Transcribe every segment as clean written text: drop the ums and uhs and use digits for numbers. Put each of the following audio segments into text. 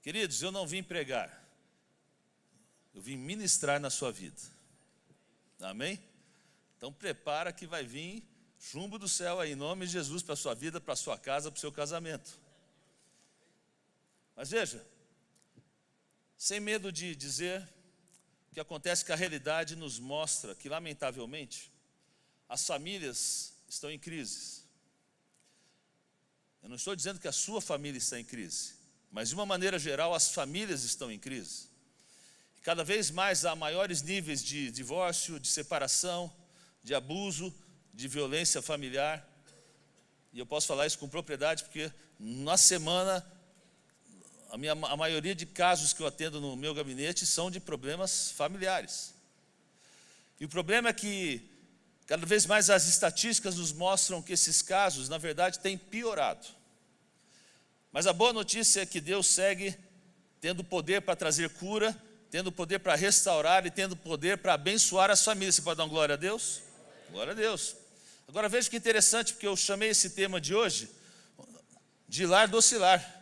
Queridos, eu não vim pregar, eu vim ministrar na sua vida. Amém? Então prepara que vai vir chumbo do céu aí, em nome de Jesus, para a sua vida, para a sua casa, para o seu casamento. Mas veja, sem medo de dizer, o que acontece é que a realidade nos mostra que, lamentavelmente, as famílias estão em crise. Eu não estou dizendo que a sua família está em crise, mas de uma maneira geral as famílias estão em crise. E cada vez mais há maiores níveis de divórcio, de separação, de abuso, de violência familiar. E eu posso falar isso com propriedade porque na semana a maioria de casos que eu atendo no meu gabinete são de problemas familiares. E o problema é que cada vez mais as estatísticas nos mostram que esses casos, na verdade, têm piorado. Mas a boa notícia é que Deus segue tendo poder para trazer cura, tendo poder para restaurar e tendo poder para abençoar as famílias. Você pode dar uma glória a Deus? Glória a Deus. Agora veja que interessante, porque eu chamei esse tema de hoje de lar docilar.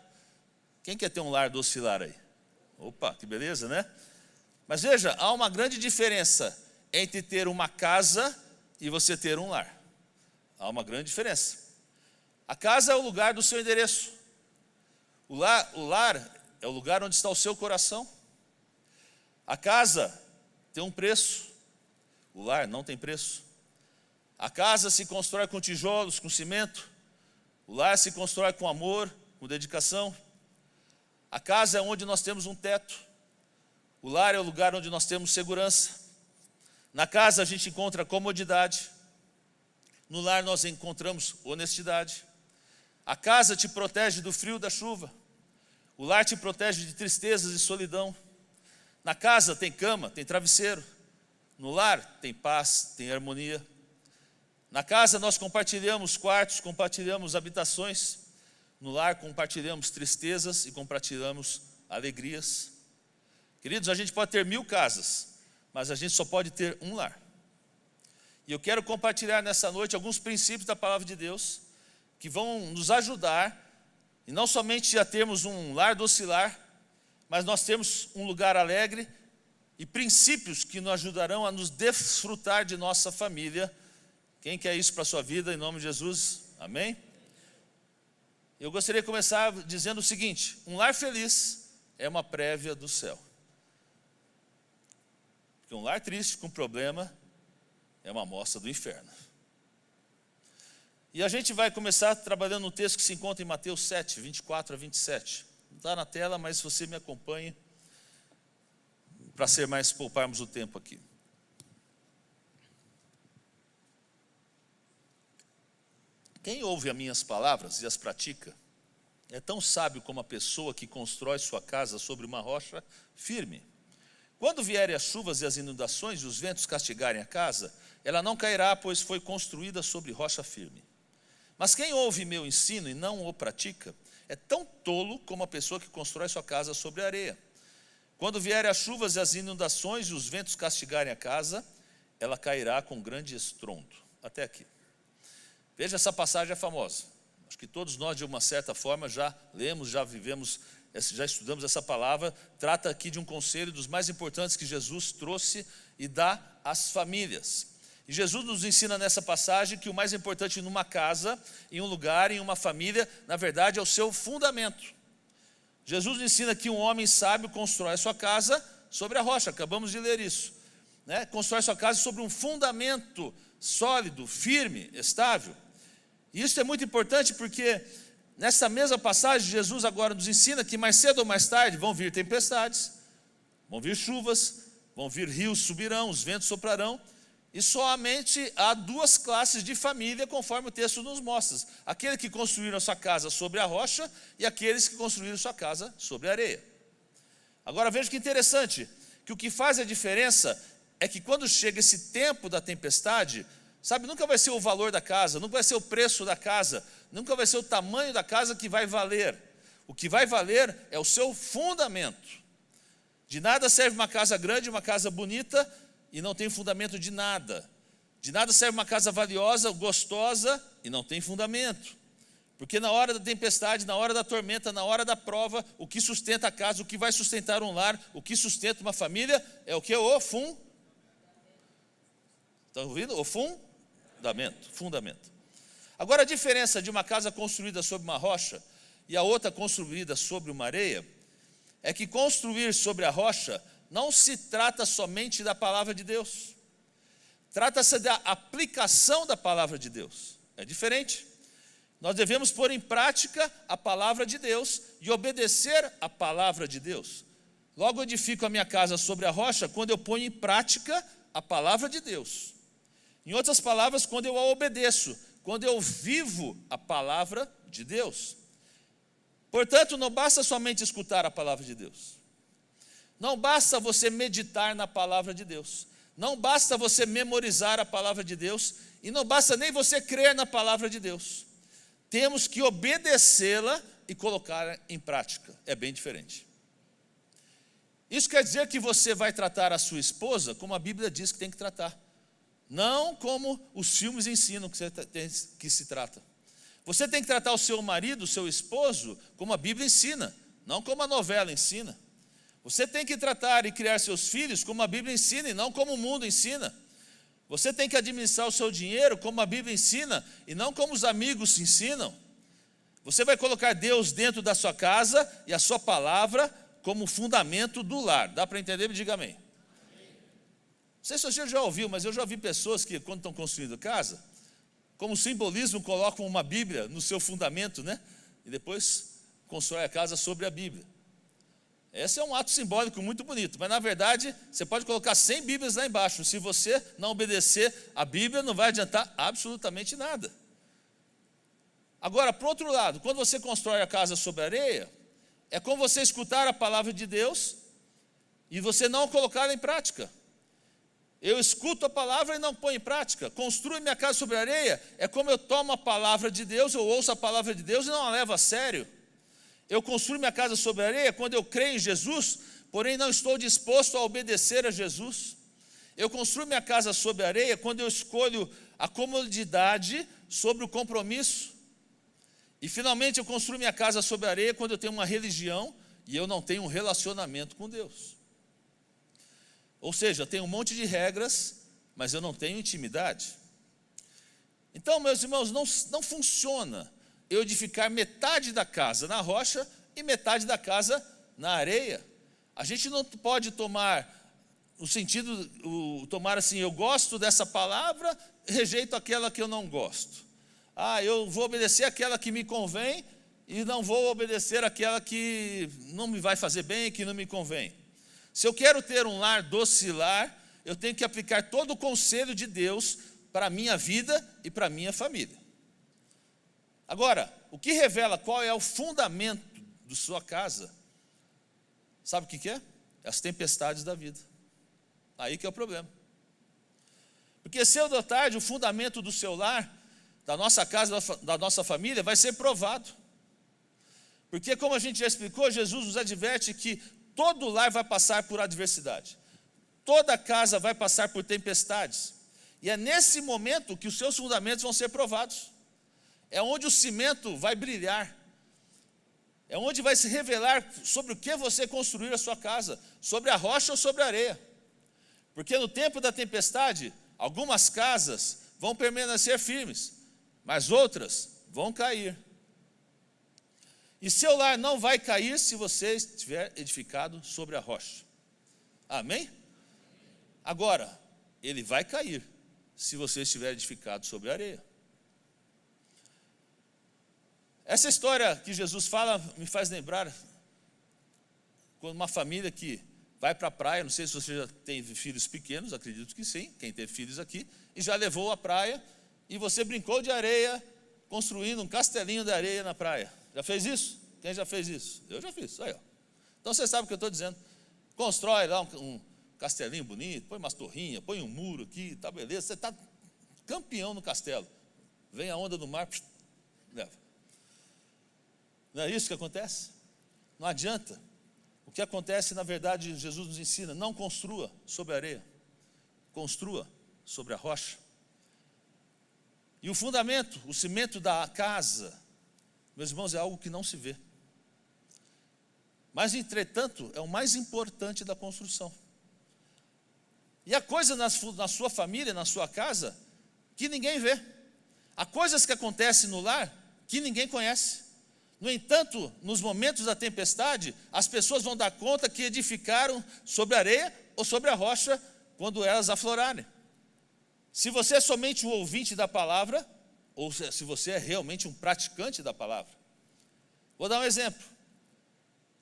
Quem quer ter um lar docilar aí? Opa, que beleza, né? Mas veja, há uma grande diferença entre ter uma casa e você ter um lar. Há uma grande diferença. A casa é o lugar do seu endereço. O lar é o lugar onde está o seu coração. A casa tem um preço. O lar não tem preço. A casa se constrói com tijolos, com cimento. O lar se constrói com amor, com dedicação. A casa é onde nós temos um teto. O lar é o lugar onde nós temos segurança. Na casa a gente encontra comodidade. No lar nós encontramos honestidade. A casa te protege do frio da chuva. O lar te protege de tristezas e solidão. Na casa tem cama, tem travesseiro. No lar tem paz, tem harmonia. Na casa nós compartilhamos quartos, compartilhamos habitações. No lar compartilhamos tristezas e compartilhamos alegrias. Queridos, a gente pode ter 1000 casas, mas a gente só pode ter um lar. E eu quero compartilhar nessa noite alguns princípios da palavra de Deus que vão nos ajudar, e não somente a termos um lar docilar, mas nós temos um lugar alegre e princípios que nos ajudarão a nos desfrutar de nossa família. Quem quer isso para a sua vida, em nome de Jesus? Amém? Eu gostaria de começar dizendo o seguinte: um lar feliz é uma prévia do céu. Porque um lar triste com problema é uma amostra do inferno. E a gente vai começar trabalhando um texto que se encontra em Mateus 7, 24 a 27. Não está na tela, mas você me acompanhe para pouparmos o tempo aqui. Quem ouve as minhas palavras e as pratica é tão sábio como a pessoa que constrói sua casa sobre uma rocha firme. Quando vierem as chuvas e as inundações e os ventos castigarem a casa, ela não cairá, pois foi construída sobre rocha firme. Mas quem ouve meu ensino e não o pratica é tão tolo como a pessoa que constrói sua casa sobre areia. Quando vierem as chuvas e as inundações e os ventos castigarem a casa, ela cairá com grande estrondo. Até aqui. Veja, essa passagem é famosa. Acho que todos nós, de uma certa forma, já lemos, já vivemos, já estudamos essa palavra. Trata aqui de um conselho dos mais importantes que Jesus trouxe e dá às famílias. E Jesus nos ensina nessa passagem que o mais importante numa casa, em um lugar, em uma família, na verdade é o seu fundamento. Jesus nos ensina que um homem sábio constrói a sua casa sobre a rocha, acabamos de ler isso, né? Constrói a sua casa sobre um fundamento sólido, firme, estável. E isso é muito importante porque nessa mesma passagem Jesus agora nos ensina que mais cedo ou mais tarde vão vir tempestades, vão vir chuvas, vão vir rios subirão, os ventos soprarão. E somente há 2 classes de família, conforme o texto nos mostra: aqueles que construíram a sua casa sobre a rocha e aqueles que construíram a sua casa sobre a areia. Agora veja que interessante, que o que faz a diferença é que quando chega esse tempo da tempestade, sabe, nunca vai ser o valor da casa, nunca vai ser o preço da casa, nunca vai ser o tamanho da casa que vai valer. O que vai valer é o seu fundamento. De nada serve uma casa grande, uma casa bonita, e não tem fundamento de nada. De nada serve uma casa valiosa, gostosa, e não tem fundamento. Porque na hora da tempestade, na hora da tormenta, na hora da prova, o que sustenta a casa, o que vai sustentar um lar, o que sustenta uma família, é o que? Estão ouvindo? O fundamento. Agora, a diferença de uma casa construída sobre uma rocha e a outra construída sobre uma areia, é que construir sobre a rocha não se trata somente da palavra de Deus. Trata-se da aplicação da palavra de Deus. É diferente. Nós devemos pôr em prática a palavra de Deus e obedecer a palavra de Deus. Logo, eu edifico a minha casa sobre a rocha quando eu ponho em prática a palavra de Deus. Em outras palavras, quando eu a obedeço, quando eu vivo a palavra de Deus. Portanto, não basta somente escutar a palavra de Deus. Não basta você meditar na palavra de Deus. Não basta você memorizar a palavra de Deus. E não basta nem você crer na palavra de Deus. Temos que obedecê-la e colocá-la em prática. É bem diferente. Isso quer dizer que você vai tratar a sua esposa como a Bíblia diz que tem que tratar. Não como os filmes ensinam que se trata. Você tem que tratar o seu marido, o seu esposo, como a Bíblia ensina, não como a novela ensina. Você tem que tratar e criar seus filhos como a Bíblia ensina e não como o mundo ensina. Você tem que administrar o seu dinheiro como a Bíblia ensina e não como os amigos ensinam. Você vai colocar Deus dentro da sua casa e a sua palavra como fundamento do lar. Dá para entender? Me diga amém. Não sei se você já ouviu, mas eu já vi pessoas que, quando estão construindo casa, como simbolismo, colocam uma Bíblia no seu fundamento, né? E depois constrói a casa sobre a Bíblia. Esse é um ato simbólico muito bonito, mas na verdade, você pode colocar 100 Bíblias lá embaixo. Se você não obedecer a Bíblia, não vai adiantar absolutamente nada. Agora, por outro lado, quando você constrói a casa sobre areia, é como você escutar a palavra de Deus e você não colocá-la em prática. Eu escuto a palavra e não ponho em prática. Construo minha casa sobre areia, é como eu tomo a palavra de Deus, eu ouço a palavra de Deus e não a levo a sério. Eu construo minha casa sobre areia quando eu creio em Jesus, porém não estou disposto a obedecer a Jesus. Eu construo minha casa sobre areia quando eu escolho a comodidade sobre o compromisso. E finalmente eu construo minha casa sobre areia quando eu tenho uma religião e eu não tenho um relacionamento com Deus. Ou seja, eu tenho um monte de regras, mas eu não tenho intimidade. Então, meus irmãos, não funciona eu edificar metade da casa na rocha e metade da casa na areia. A gente não pode tomar o sentido, tomar assim, eu gosto dessa palavra, rejeito aquela que eu não gosto. Eu vou obedecer aquela que me convém e não vou obedecer aquela que não me vai fazer bem, que não me convém. Se eu quero ter um lar docilar, eu tenho que aplicar todo o conselho de Deus para a minha vida e para a minha família. Agora, o que revela qual é o fundamento de sua casa, sabe o que é? As tempestades da vida. Aí que é o problema. Porque cedo ou tarde, o fundamento do seu lar, da nossa casa, da nossa família, vai ser provado. Porque, como a gente já explicou, Jesus nos adverte que todo lar vai passar por adversidade. Toda casa vai passar por tempestades. E é nesse momento que os seus fundamentos vão ser provados. É onde o cimento vai brilhar. É onde vai se revelar sobre o que você construir a sua casa, sobre a rocha ou sobre a areia. Porque no tempo da tempestade, algumas casas vão permanecer firmes, mas outras vão cair. E seu lar não vai cair se você estiver edificado sobre a rocha. Amém? Agora, ele vai cair se você estiver edificado sobre a areia. Essa história que Jesus fala me faz lembrar quando uma família que vai para a praia, não sei se você já tem filhos pequenos, acredito que sim, quem teve filhos aqui, e já levou à praia, e você brincou de areia, construindo um castelinho de areia na praia. Já fez isso? Quem já fez isso? Eu já fiz, aí, ó. Então você sabe o que eu estou dizendo. Constrói lá um castelinho bonito, põe umas torrinhas, põe um muro aqui, tá beleza, você está campeão no castelo. Vem a onda do mar, leva. Não é isso que acontece? Não adianta. O que acontece, na verdade, Jesus nos ensina, não construa sobre a areia, construa sobre a rocha. E o fundamento, o cimento da casa, meus irmãos, é algo que não se vê. Mas, entretanto, é o mais importante da construção. E há coisas na sua família, na sua casa, que ninguém vê. Há coisas que acontecem no lar que ninguém conhece. No entanto, nos momentos da tempestade, as pessoas vão dar conta que edificaram sobre a areia ou sobre a rocha quando elas aflorarem. Se você é somente um ouvinte da palavra, ou se você é realmente um praticante da palavra. Vou dar um exemplo.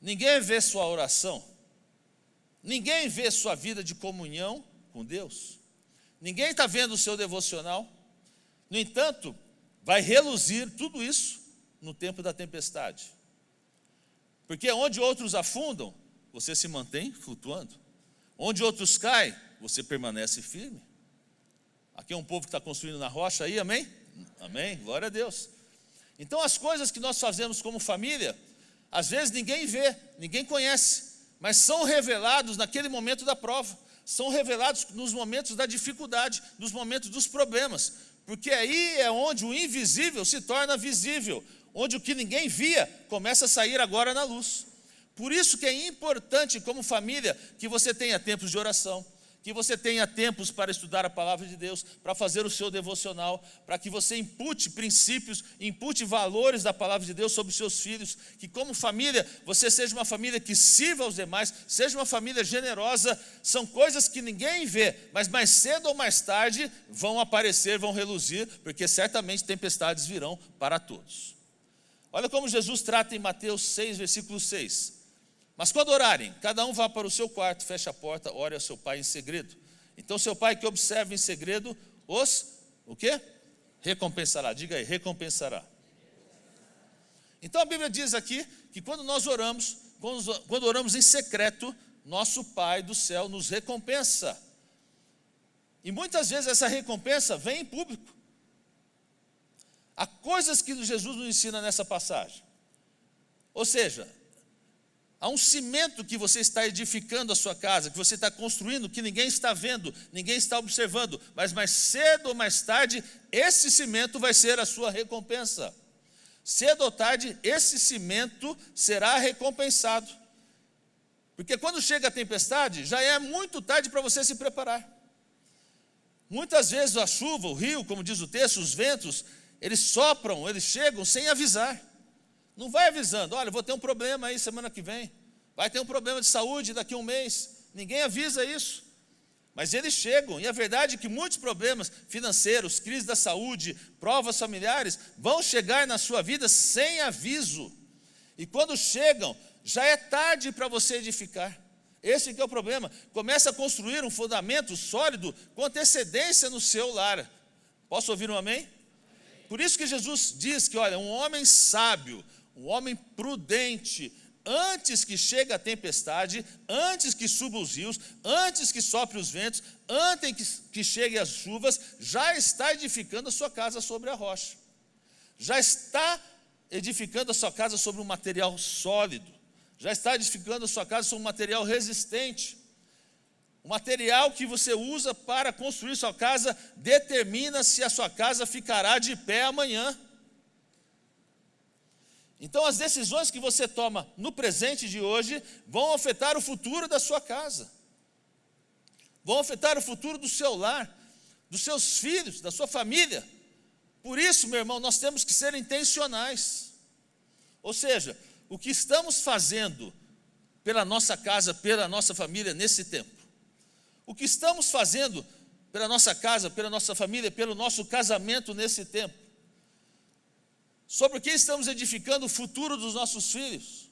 Ninguém vê sua oração, ninguém vê sua vida de comunhão com Deus, ninguém está vendo o seu devocional. No entanto, vai reluzir tudo isso no tempo da tempestade. Porque onde outros afundam, você se mantém flutuando. Onde outros caem, você permanece firme. Aqui é um povo que está construindo na rocha aí, amém? Amém, glória a Deus. Então as coisas que nós fazemos como família, às vezes ninguém vê, ninguém conhece, mas são revelados naquele momento da prova, são revelados nos momentos da dificuldade, nos momentos dos problemas, porque aí é onde o invisível se torna visível, onde o que ninguém via começa a sair agora na luz. Por isso que é importante como família que você tenha tempos de oração, que você tenha tempos para estudar a palavra de Deus, para fazer o seu devocional, para que você impute princípios, impute valores da palavra de Deus sobre os seus filhos, que como família, você seja uma família que sirva aos demais, seja uma família generosa. São coisas que ninguém vê, mas mais cedo ou mais tarde vão aparecer, vão reluzir, porque certamente tempestades virão para todos. Olha como Jesus trata em Mateus 6, versículo 6. Mas quando orarem, cada um vá para o seu quarto, feche a porta, ore ao seu pai em segredo. Então seu pai que observa em segredo, o quê? Recompensará. Diga aí, recompensará. Então a Bíblia diz aqui que quando nós oramos, quando oramos em secreto, nosso Pai do céu nos recompensa. E muitas vezes essa recompensa vem em público. Há coisas que Jesus nos ensina nessa passagem. Ou seja, há um cimento que você está edificando a sua casa, que você está construindo, que ninguém está vendo, ninguém está observando, mas mais cedo ou mais tarde, esse cimento vai ser a sua recompensa. Cedo ou tarde, esse cimento será recompensado. Porque quando chega a tempestade, já é muito tarde para você se preparar. Muitas vezes a chuva, o rio, como diz o texto, os ventos, eles sopram, eles chegam sem avisar. Não vai avisando, olha, vou ter um problema aí semana que vem, vai ter um problema de saúde daqui a um mês. Ninguém avisa isso, mas eles chegam. E a verdade é que muitos problemas financeiros, crise da saúde, provas familiares, vão chegar na sua vida sem aviso. E quando chegam, já é tarde para você edificar. Esse que é o problema. Começa a construir um fundamento sólido com antecedência no seu lar. Posso ouvir um amém? Por isso que Jesus diz que, olha, um homem sábio, um homem prudente, antes que chegue a tempestade, antes que suba os rios, antes que sopre os ventos, antes que cheguem as chuvas, já está edificando a sua casa sobre a rocha. Já está edificando a sua casa sobre um material sólido. Já está edificando a sua casa sobre um material resistente. O material que você usa para construir sua casa determina se a sua casa ficará de pé amanhã. Então as decisões que você toma no presente de hoje vão afetar o futuro da sua casa. Vão afetar o futuro do seu lar, dos seus filhos, da sua família. Por isso, meu irmão, nós temos que ser intencionais. Ou seja, o que estamos fazendo pela nossa casa, pela nossa família nesse tempo. O que estamos fazendo pela nossa casa, pela nossa família, pelo nosso casamento nesse tempo. Sobre o que estamos edificando o futuro dos nossos filhos.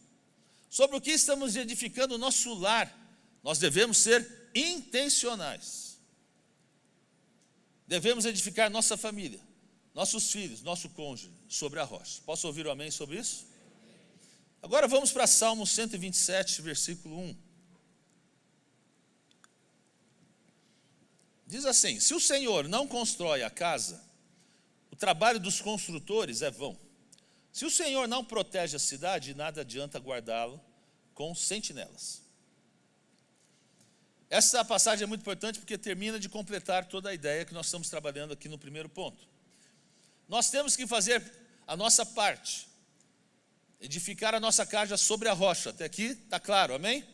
Sobre o que estamos edificando o nosso lar. Nós devemos ser intencionais. Devemos edificar nossa família, nossos filhos, nosso cônjuge, sobre a rocha. Posso ouvir o amém sobre isso? Agora vamos para Salmo 127, versículo 1. Diz assim: se o Senhor não constrói a casa, o trabalho dos construtores é vão. Se o Senhor não protege a cidade, nada adianta guardá-la com sentinelas. Essa passagem é muito importante porque termina de completar toda a ideia que nós estamos trabalhando aqui no primeiro ponto. Nós temos que fazer a nossa parte. edificar a nossa casa sobre a rocha. Até aqui está claro, amém?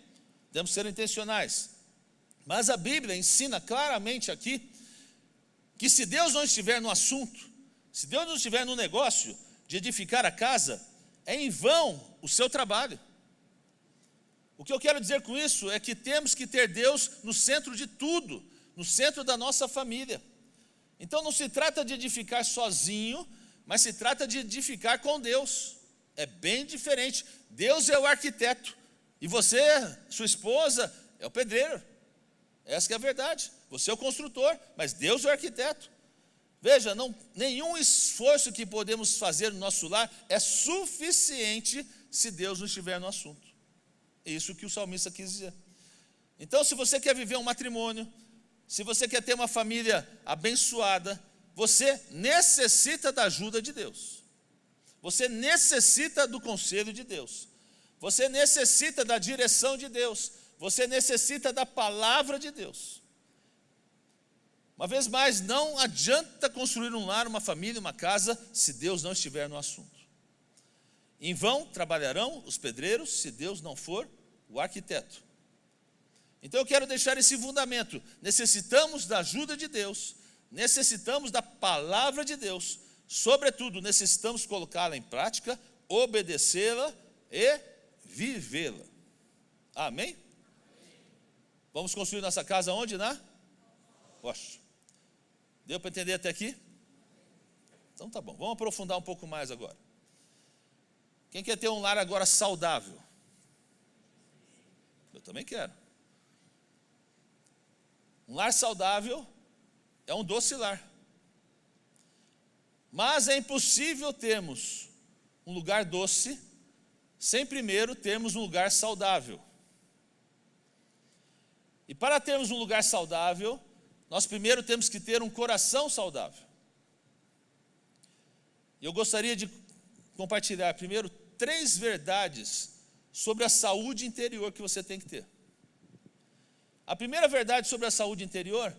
Devemos ser intencionais. Mas a Bíblia ensina claramente aqui que se Deus não estiver no assunto, se Deus não estiver no negócio de edificar a casa, é em vão o seu trabalho. O que eu quero dizer com isso é que temos que ter Deus no centro de tudo, no centro da nossa família. Então não se trata de edificar sozinho, mas se trata de edificar com Deus. É bem diferente. Deus é o arquiteto e você, sua esposa, é o pedreiro. Essa que é a verdade. Você é o construtor, mas Deus é o arquiteto. Veja, nenhum esforço que podemos fazer no nosso lar é suficiente se Deus não estiver no assunto. É isso que o salmista quis dizer. Então, se você quer viver um matrimônio, se você quer ter uma família abençoada, você necessita da ajuda de Deus. Você necessita do conselho de Deus. Você necessita da direção de Deus. Você necessita da palavra de Deus. Uma vez mais, não adianta construir um lar, uma família, uma casa, se Deus não estiver no assunto. Em vão trabalharão os pedreiros, se Deus não for o arquiteto. Então eu quero deixar esse fundamento. Necessitamos da ajuda de Deus, necessitamos da palavra de Deus, sobretudo necessitamos colocá-la em prática, obedecê-la e vivê-la. Amém? Vamos construir nossa casa onde? Na rocha. Deu para entender até aqui? Então tá bom, vamos aprofundar um pouco mais agora. Quem quer ter um lar agora saudável? Eu também quero. Um lar saudável é um doce lar. Mas é impossível termos um lugar doce sem primeiro termos um lugar saudável. E para termos um lugar saudável, nós primeiro temos que ter um coração saudável. E eu gostaria de compartilhar primeiro 3 verdades sobre a saúde interior que você tem que ter. A primeira verdade sobre a saúde interior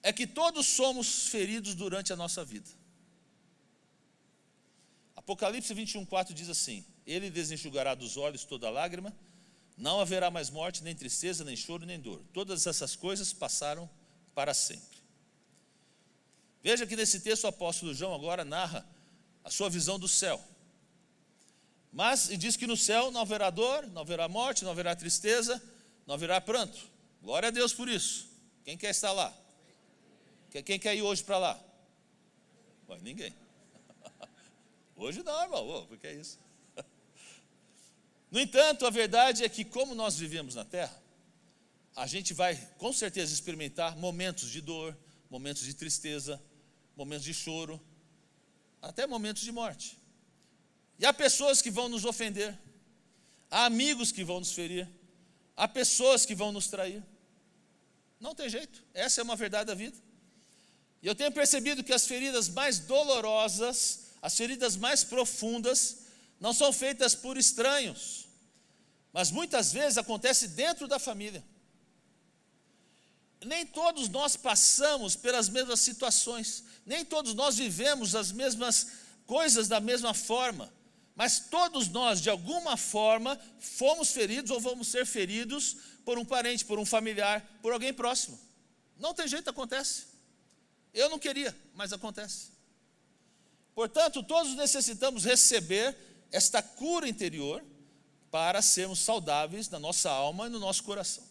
é que todos somos feridos durante a nossa vida. Apocalipse 21:4 diz assim: Ele desenxugará dos olhos toda lágrima, não haverá mais morte, nem tristeza, nem choro, nem dor. Todas essas coisas passaram para sempre. Veja que nesse texto o apóstolo João agora narra a sua visão do céu. Mas e diz que no céu não haverá dor, não haverá morte, não haverá tristeza, não haverá pranto. Glória a Deus por isso. Quem quer estar lá? Quem quer ir hoje para lá? Bom, ninguém. Hoje não, irmão, porque é isso. No entanto, a verdade é que como nós vivemos na terra, a gente vai com certeza experimentar momentos de dor, momentos de tristeza, momentos de choro, até momentos de morte. E há pessoas que vão nos ofender, há amigos que vão nos ferir, há pessoas que vão nos trair. Não tem jeito, essa é uma verdade da vida. E eu tenho percebido que as feridas mais dolorosas, as feridas mais profundas, não são feitas por estranhos, mas muitas vezes acontece dentro da família. Nem todos nós passamos pelas mesmas situações, nem todos nós vivemos as mesmas coisas da mesma forma, mas todos nós, de alguma forma, fomos feridos ou vamos ser feridos por um parente, por um familiar, por alguém próximo. Não tem jeito, acontece. Eu não queria, mas acontece. Portanto, todos necessitamos receber esta cura interior para sermos saudáveis na nossa alma e no nosso coração.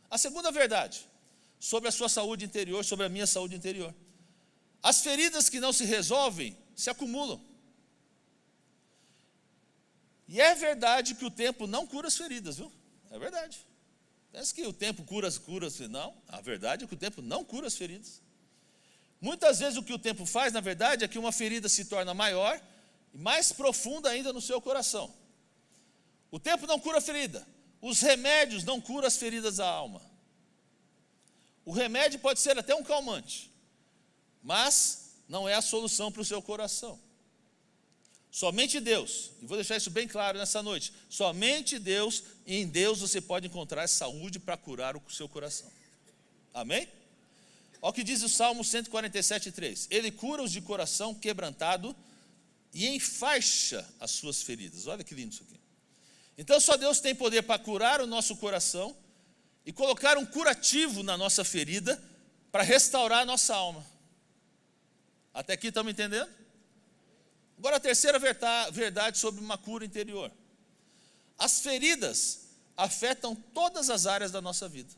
A segunda verdade sobre a sua saúde interior, sobre a minha saúde interior: as feridas que não se resolvem se acumulam. E é verdade que o tempo não cura as feridas, viu? É verdade. Pensa que o tempo cura as não. A verdade é que o tempo não cura as feridas. Muitas vezes o que o tempo faz, na verdade, é que uma ferida se torna maior e mais profunda ainda no seu coração. O tempo não cura a ferida. Os remédios não curam as feridas da alma. O remédio pode ser até um calmante, mas não é a solução para o seu coração. Somente Deus, e vou deixar isso bem claro nessa noite, somente Deus, e em Deus você pode encontrar saúde para curar o seu coração. Amém? Olha o que diz o Salmo 147:3. Ele cura os de coração quebrantado e enfaixa as suas feridas. Olha que lindo isso aqui. Então só Deus tem poder para curar o nosso coração e colocar um curativo na nossa ferida para restaurar a nossa alma. Até aqui estamos entendendo? Agora a terceira verdade sobre uma cura interior. As feridas afetam todas as áreas da nossa vida.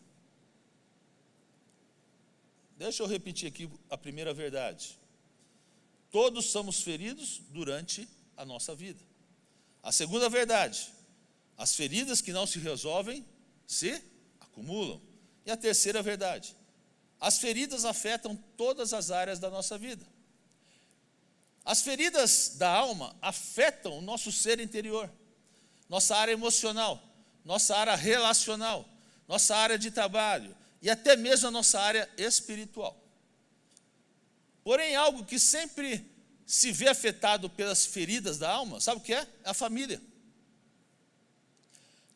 Deixa eu repetir aqui a primeira verdade. Todos somos feridos durante a nossa vida. A segunda verdade, as feridas que não se resolvem se acumulam. E a terceira verdade, as feridas afetam todas as áreas da nossa vida. As feridas da alma afetam o nosso ser interior, nossa área emocional, nossa área relacional, nossa área de trabalho e até mesmo a nossa área espiritual. Porém, algo que sempre se vê afetado pelas feridas da alma, sabe o que é? É a família.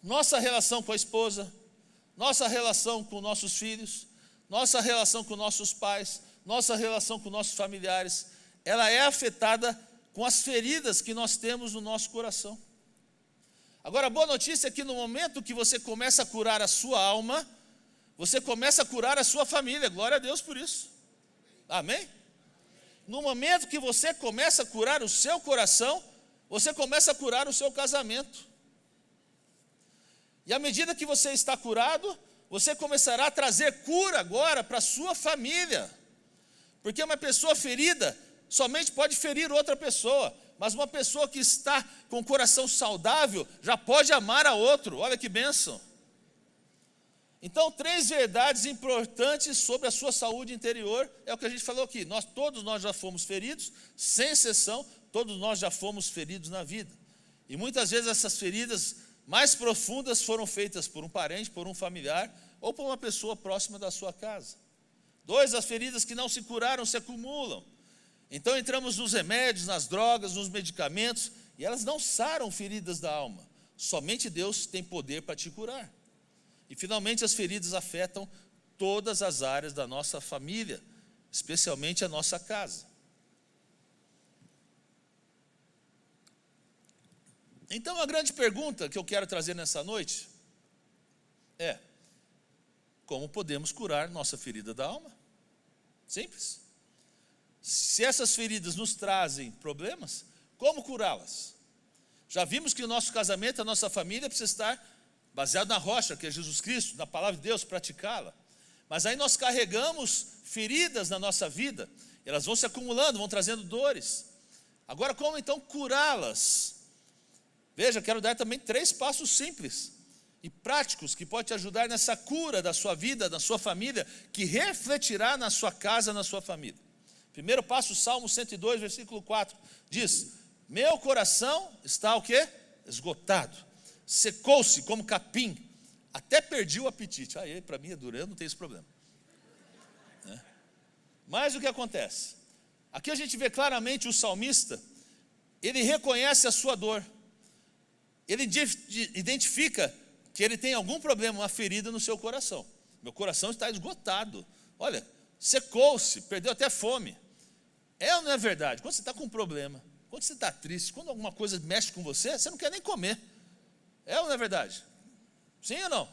Nossa relação com a esposa, nossa relação com nossos filhos, nossa relação com nossos pais, nossa relação com nossos familiares, ela é afetada com as feridas que nós temos no nosso coração. Agora, a boa notícia é que no momento que você começa a curar a sua alma, você começa a curar a sua família. Glória a Deus por isso. Amém? No momento que você começa a curar o seu coração, você começa a curar o seu casamento. E à medida que você está curado, você começará a trazer cura agora para a sua família. Porque uma pessoa ferida somente pode ferir outra pessoa, mas uma pessoa que está com o coração saudável já pode amar a outro. Olha que bênção. Então, 3 verdades importantes sobre a sua saúde interior, é o que a gente falou aqui. Todos nós já fomos feridos, sem exceção, todos nós já fomos feridos na vida. E muitas vezes essas feridas mais profundas foram feitas por um parente, por um familiar, ou por uma pessoa próxima da sua casa. 2, as feridas que não se curaram se acumulam. Então entramos nos remédios, nas drogas, nos medicamentos, e elas não saram feridas da alma. Somente Deus tem poder para te curar. E finalmente as feridas afetam todas as áreas da nossa família, especialmente a nossa casa. Então a grande pergunta que eu quero trazer nessa noite é: como podemos curar nossa ferida da alma? Simples. Se essas feridas nos trazem problemas, como curá-las? Já vimos que o nosso casamento, a nossa família precisa estar baseado na rocha, que é Jesus Cristo, na palavra de Deus, praticá-la. Mas aí nós carregamos feridas na nossa vida, elas vão se acumulando, vão trazendo dores. Agora, como então curá-las? Veja, quero dar também 3 passos simples e práticos que podem te ajudar nessa cura da sua vida, da sua família, que refletirá na sua casa, na sua família. Primeiro passo, Salmo 102, versículo 4, diz: meu coração está o quê? Esgotado, secou-se como capim, até perdi o apetite. Aí, para mim é duro, eu não tenho esse problema. Mas o que acontece? Aqui a gente vê claramente o salmista, ele reconhece a sua dor, ele identifica que ele tem algum problema, uma ferida no seu coração. Meu coração está esgotado, olha, secou-se, perdeu até fome. É ou não é verdade? Quando você está com um problema, quando você está triste, quando alguma coisa mexe com você, você não quer nem comer. É ou não é verdade? Sim ou não?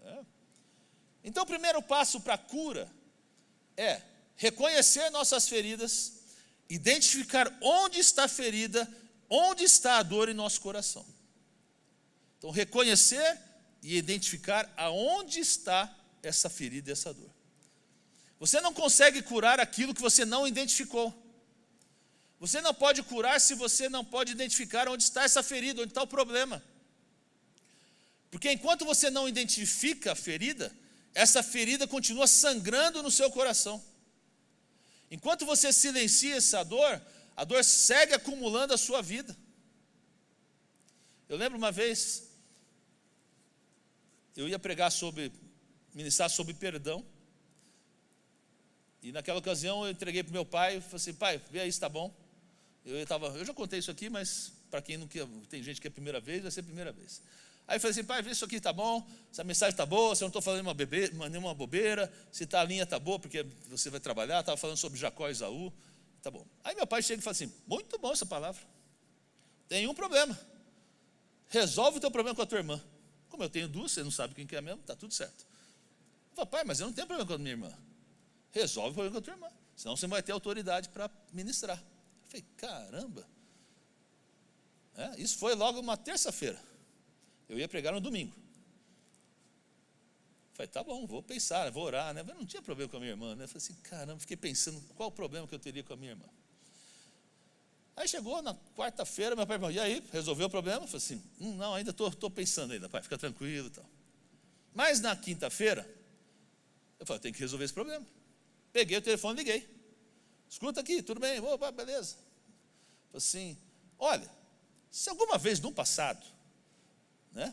É. Então o primeiro passo para a cura é reconhecer nossas feridas, identificar onde está a ferida, onde está a dor em nosso coração. Então reconhecer e identificar aonde está essa ferida e essa dor. Você não consegue curar aquilo que você não identificou. Você não pode curar se você não pode identificar onde está essa ferida, onde está o problema. Porque enquanto você não identifica a ferida, essa ferida continua sangrando no seu coração. Enquanto você silencia essa dor, a dor segue acumulando a sua vida. Eu lembro uma vez, eu ia ministrar sobre perdão. E naquela ocasião eu entreguei para o meu pai, falei assim: pai, vê aí se está bom. Eu já contei isso aqui, mas para quem não quer, tem gente que é a primeira vez, vai ser a primeira vez. Aí eu falei assim: pai, vê se isso aqui está bom, se a mensagem está boa, se eu não estou falando nenhuma bobeira, se a linha está boa, porque você vai trabalhar. Estava falando sobre Jacó e Esaú. tá bom. Aí meu pai chega e fala assim, muito bom essa palavra. Tem um problema. Resolve o teu problema com a tua irmã. Como eu tenho duas, você não sabe quem que é mesmo, está tudo certo. Eu falo, pai, mas eu não tenho problema com a minha irmã. Resolve o problema com a tua irmã. Senão você não vai ter autoridade para ministrar. Eu falei, caramba. Isso foi logo uma terça-feira. Eu ia pregar no domingo. Eu falei, tá bom, vou pensar, vou orar, né? Mas não tinha problema com a minha irmã, né? Eu falei assim, caramba, fiquei pensando qual o problema que eu teria com a minha irmã. Aí chegou na quarta-feira, meu pai falou, e aí, resolveu o problema? Eu falei assim, não, ainda estou pensando ainda, pai, fica tranquilo e tal. Mas na quinta-feira, eu falei, tem que resolver esse problema. Peguei o telefone e liguei. Escuta aqui, tudo bem? Opa, beleza. Eu falei assim, olha, se alguma vez no passado, né,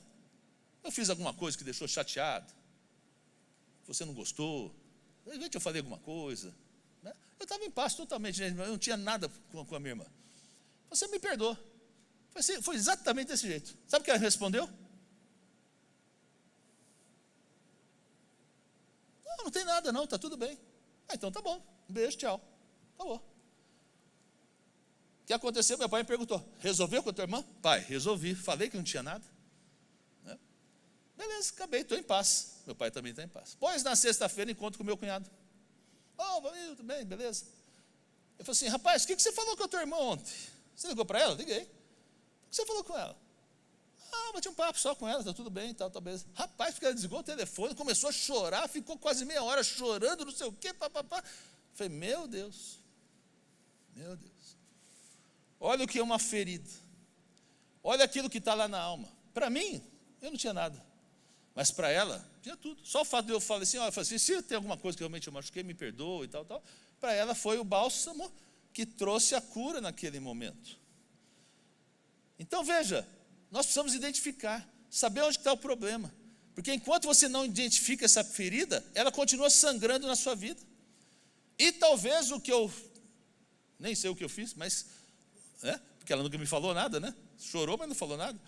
eu fiz alguma coisa que deixou chateado, você não gostou, de repente eu falei alguma coisa, né, eu estava em paz totalmente, eu não tinha nada com a minha irmã. Você me perdoa. Foi exatamente desse jeito. Sabe o que ela respondeu? Não tem nada não, está tudo bem. Então tá bom, um beijo, tchau. Acabou. O que aconteceu? Meu pai me perguntou, resolveu com a tua irmã? Pai, resolvi, falei que não tinha nada. Beleza, acabei, estou em paz. Meu pai também está em paz. Pois na sexta-feira encontro com o meu cunhado. Tudo bem, beleza. Eu falei assim, rapaz, o que você falou com a tua irmã ontem? Você ligou para ela? Liguei. O que você falou com ela? Bati um papo só com ela, está tudo bem, tal, beleza. Rapaz, porque ela desligou o telefone, começou a chorar, ficou quase meia hora chorando, não sei o quê, papapá. Eu falei, meu Deus. Olha o que é uma ferida. Olha aquilo que está lá na alma. Para mim, eu não tinha nada. Mas para ela, tinha tudo. Só o fato de eu falar assim, se tem alguma coisa que realmente eu machuquei, me perdoa e tal. Para ela foi o bálsamo que trouxe a cura naquele momento. Então veja, nós precisamos identificar, saber onde está o problema. Porque enquanto você não identifica essa ferida, ela continua sangrando na sua vida. E talvez nem sei o que eu fiz, mas, porque ela nunca me falou nada, né? Chorou, mas não falou nada.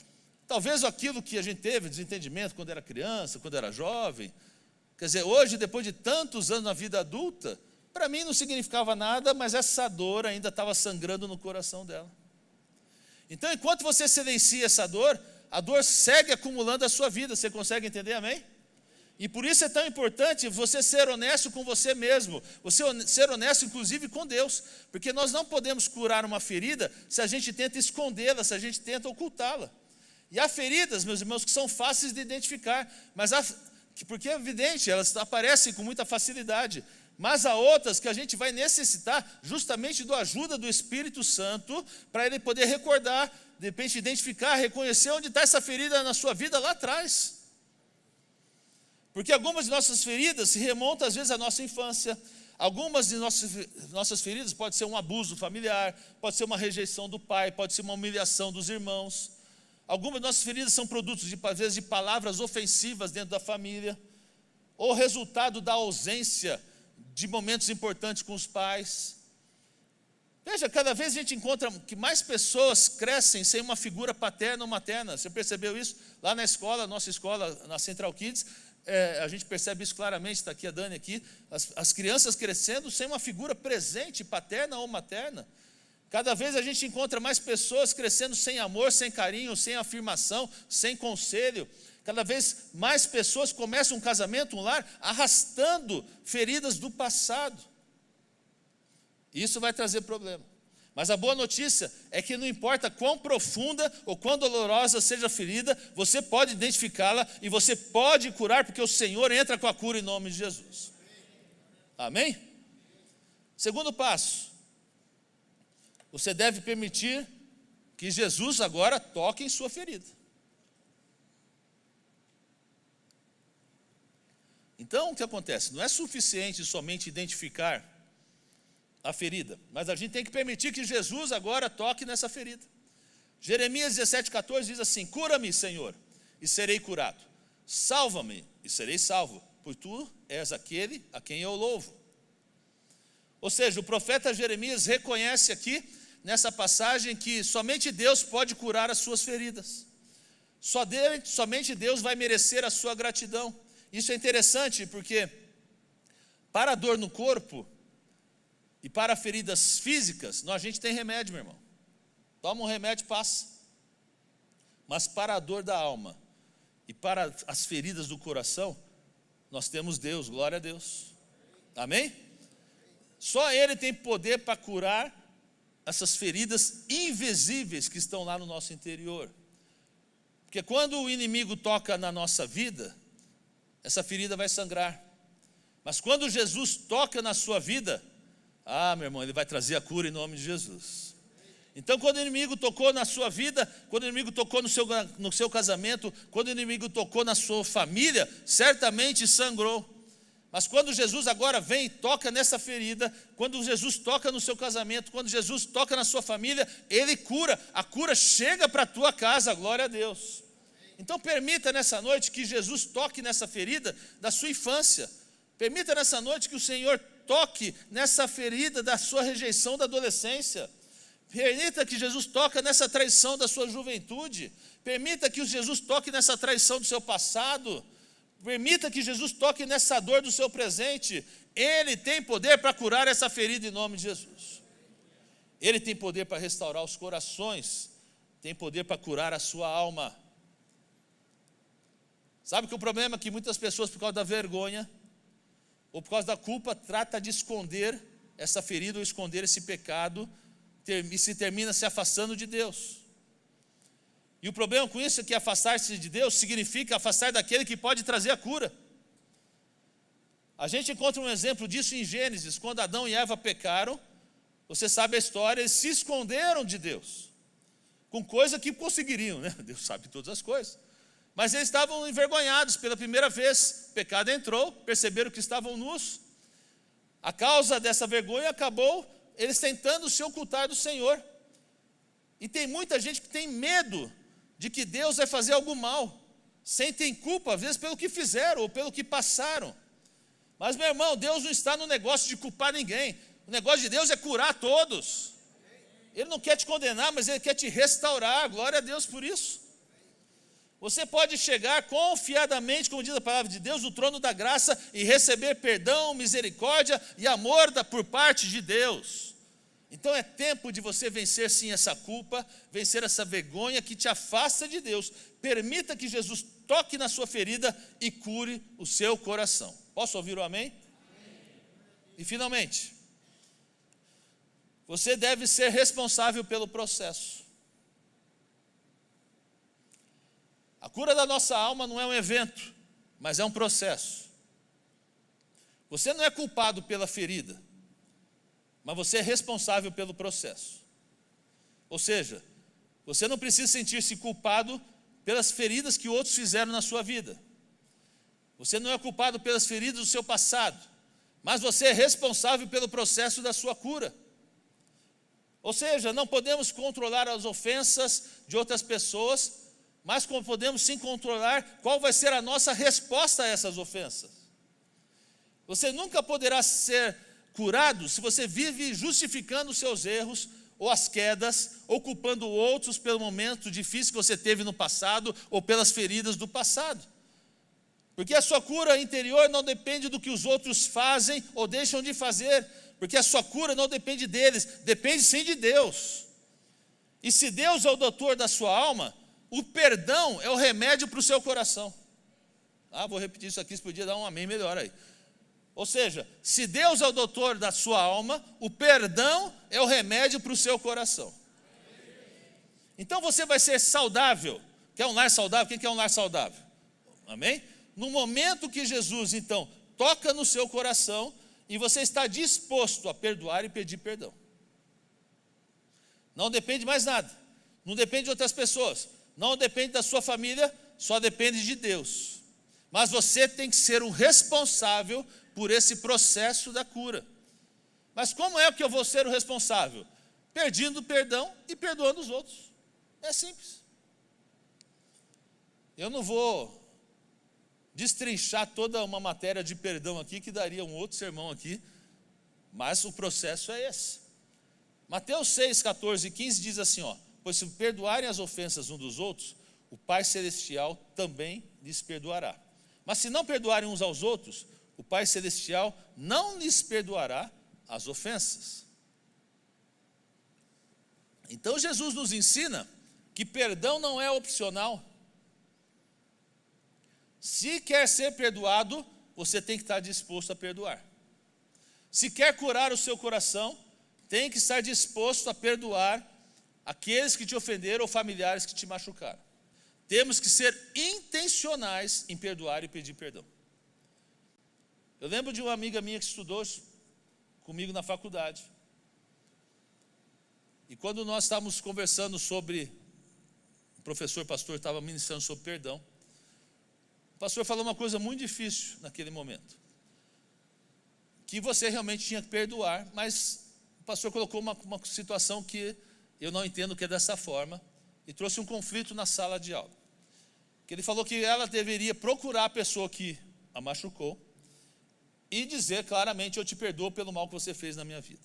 Talvez aquilo que a gente teve, desentendimento quando era criança, quando era jovem, quer dizer, hoje, depois de tantos anos na vida adulta, para mim não significava nada, mas essa dor ainda estava sangrando no coração dela. Então, enquanto você silencia essa dor, a dor segue acumulando a sua vida. Você consegue entender, amém? E por isso é tão importante você ser honesto com você mesmo, você ser honesto inclusive com Deus, porque nós não podemos curar uma ferida se a gente tenta escondê-la, se a gente tenta ocultá-la. E há feridas, meus irmãos, que são fáceis de identificar, porque é evidente, elas aparecem com muita facilidade. Mas há outras que a gente vai necessitar justamente da ajuda do Espírito Santo, para ele poder recordar, de repente identificar, reconhecer onde está essa ferida na sua vida lá atrás. Porque algumas de nossas feridas se remontam às vezes à nossa infância. Algumas de nossas feridas pode ser um abuso familiar, pode ser uma rejeição do pai, pode ser uma humilhação dos irmãos. Algumas de nossas feridas são produtos, às vezes, de palavras ofensivas dentro da família, ou resultado da ausência de momentos importantes com os pais. Veja, cada vez a gente encontra que mais pessoas crescem sem uma figura paterna ou materna. Você percebeu isso? Lá na escola, nossa escola, na Central Kids, a gente percebe isso claramente, está aqui a Dani aqui, as crianças crescendo sem uma figura presente, paterna ou materna. Cada vez a gente encontra mais pessoas crescendo sem amor, sem carinho, sem afirmação, sem conselho. Cada vez mais pessoas começam um casamento, um lar, arrastando feridas do passado. Isso vai trazer problema. Mas a boa notícia é que não importa quão profunda ou quão dolorosa seja a ferida, você pode identificá-la e você pode curar, porque o Senhor entra com a cura em nome de Jesus. Amém? Segundo passo, você deve permitir que Jesus agora toque em sua ferida. Então, o que acontece? Não é suficiente somente identificar a ferida, mas a gente tem que permitir que Jesus agora toque nessa ferida. Jeremias 17,14 diz assim: cura-me, Senhor, e serei curado. Salva-me, e serei salvo, pois tu és aquele a quem eu louvo. Ou seja, o profeta Jeremias reconhece aqui, nessa passagem, que somente Deus pode curar as suas feridas. Somente Deus vai merecer a sua gratidão. Isso é interessante porque, para a dor no corpo, E para feridas físicas, a gente tem remédio, meu irmão. Toma um remédio e passa. Mas para a dor da alma e para as feridas do coração, nós temos Deus, glória a Deus. Amém? Só Ele tem poder para curar essas feridas invisíveis que estão lá no nosso interior. Porque quando o inimigo toca na nossa vida, essa ferida vai sangrar. Mas quando Jesus toca na sua vida, meu irmão, Ele vai trazer a cura em nome de Jesus. Então, quando o inimigo tocou na sua vida, quando o inimigo tocou no seu casamento, quando o inimigo tocou na sua família, certamente sangrou. Mas quando Jesus agora vem e toca nessa ferida, quando Jesus toca no seu casamento, quando Jesus toca na sua família, Ele cura, a cura chega para a tua casa, glória a Deus. Então permita nessa noite que Jesus toque nessa ferida da sua infância. Permita nessa noite que o Senhor toque nessa ferida da sua rejeição da adolescência. Permita que Jesus toque nessa traição da sua juventude. Permita que Jesus toque nessa traição do seu passado. Permita que Jesus toque nessa dor do seu presente. Ele tem poder para curar essa ferida em nome de Jesus. Ele tem poder para restaurar os corações. Tem poder para curar a sua alma. Sabe que o problema é que muitas pessoas, por causa da vergonha ou por causa da culpa, trata de esconder essa ferida ou esconder esse pecado e se termina se afastando de Deus. E o problema com isso é que afastar-se de Deus significa afastar daquele que pode trazer a cura. A gente encontra um exemplo disso em Gênesis, quando Adão e Eva pecaram, você sabe a história, eles se esconderam de Deus, com coisa que conseguiriam, né? Deus sabe todas as coisas. Mas eles estavam envergonhados pela primeira vez, o pecado entrou, perceberam que estavam nus. A causa dessa vergonha acabou eles tentando se ocultar do Senhor. E tem muita gente que tem medo de que Deus vai fazer algo mal, sentem culpa, às vezes, pelo que fizeram ou pelo que passaram. Mas, meu irmão, Deus não está no negócio de culpar ninguém. O negócio de Deus é curar todos. Ele não quer te condenar, mas Ele quer te restaurar. Glória a Deus por isso. Você pode chegar confiadamente, como diz a palavra de Deus, no trono da graça e receber perdão, misericórdia e amor por parte de Deus. Então é tempo de você vencer sim essa culpa, vencer essa vergonha que te afasta de Deus. Permita que Jesus toque na sua ferida e cure o seu coração. Posso ouvir o amém? E finalmente, você deve ser responsável pelo processo. A cura da nossa alma não é um evento, mas é um processo. Você não é culpado pela ferida, mas você é responsável pelo processo. Ou seja, você não precisa sentir-se culpado pelas feridas que outros fizeram na sua vida. Você não é culpado pelas feridas do seu passado, mas você é responsável pelo processo da sua cura. Ou seja, não podemos controlar as ofensas de outras pessoas, mas podemos sim controlar qual vai ser a nossa resposta a essas ofensas. Você nunca poderá ser curado se você vive justificando os seus erros, ou as quedas, ou culpando outros pelo momento difícil que você teve no passado, ou pelas feridas do passado. Porque a sua cura interior não depende do que os outros fazem ou deixam de fazer, porque a sua cura não depende deles, depende sim de Deus. E se Deus é o doutor da sua alma, o perdão é o remédio para o seu coração. Vou repetir isso aqui, se podia dar um amém melhor aí. Ou seja, se Deus é o doutor da sua alma, o perdão é o remédio para o seu coração. Então você vai ser saudável. Quer um lar saudável? Quem quer um lar saudável? Amém? No momento que Jesus, então, toca no seu coração e você está disposto a perdoar e pedir perdão. Não depende de mais nada. Não depende de outras pessoas. Não depende da sua família, só depende de Deus. Mas você tem que ser o responsável por esse processo da cura. Mas como é que eu vou ser o responsável? Pedindo perdão e perdoando os outros. É simples. Eu não vou destrinchar toda uma matéria de perdão aqui, que daria um outro sermão aqui, mas o processo é esse. Mateus 6, 14 e 15 diz assim, pois se perdoarem as ofensas uns dos outros, o Pai Celestial também lhes perdoará. Mas se não perdoarem uns aos outros, o Pai Celestial não lhes perdoará as ofensas. Então Jesus nos ensina que perdão não é opcional. Se quer ser perdoado, você tem que estar disposto a perdoar. Se quer curar o seu coração, tem que estar disposto a perdoar aqueles que te ofenderam ou familiares que te machucaram. Temos que ser intencionais em perdoar e pedir perdão. Eu lembro de uma amiga minha que estudou comigo na faculdade. E quando nós estávamos conversando sobre, o professor pastor estava ministrando sobre perdão, o pastor falou uma coisa muito difícil naquele momento. Que você realmente tinha que perdoar, mas o pastor colocou uma situação que eu não entendo que é dessa forma, e trouxe um conflito na sala de aula. Que ele falou que ela deveria procurar a pessoa que a machucou e dizer claramente: eu te perdoo pelo mal que você fez na minha vida.